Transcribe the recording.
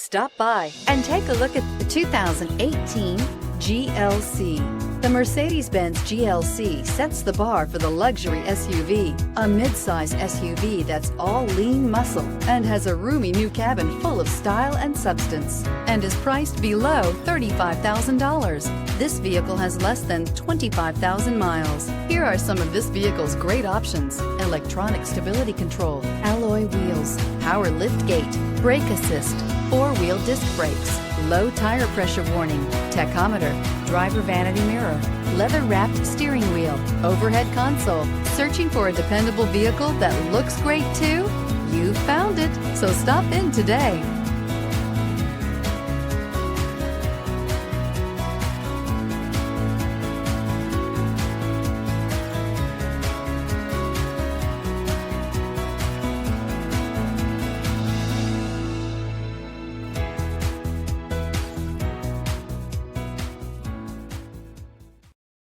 Stop by and take a look at the 2018 GLC. The Mercedes-Benz GLC sets the bar for the luxury SUV, a midsize SUV that's all lean muscle and has a roomy new cabin full of style and substance, and is priced below $35,000. This vehicle has less than 25,000 miles. Here are some of this vehicle's great options: electronic stability control, alloy wheels, power lift gate, brake assist, four-wheel disc brakes, low tire pressure warning, tachometer, driver vanity mirror, leather-wrapped steering wheel, overhead console. Searching for a dependable vehicle that looks great too? You found it, so stop in today.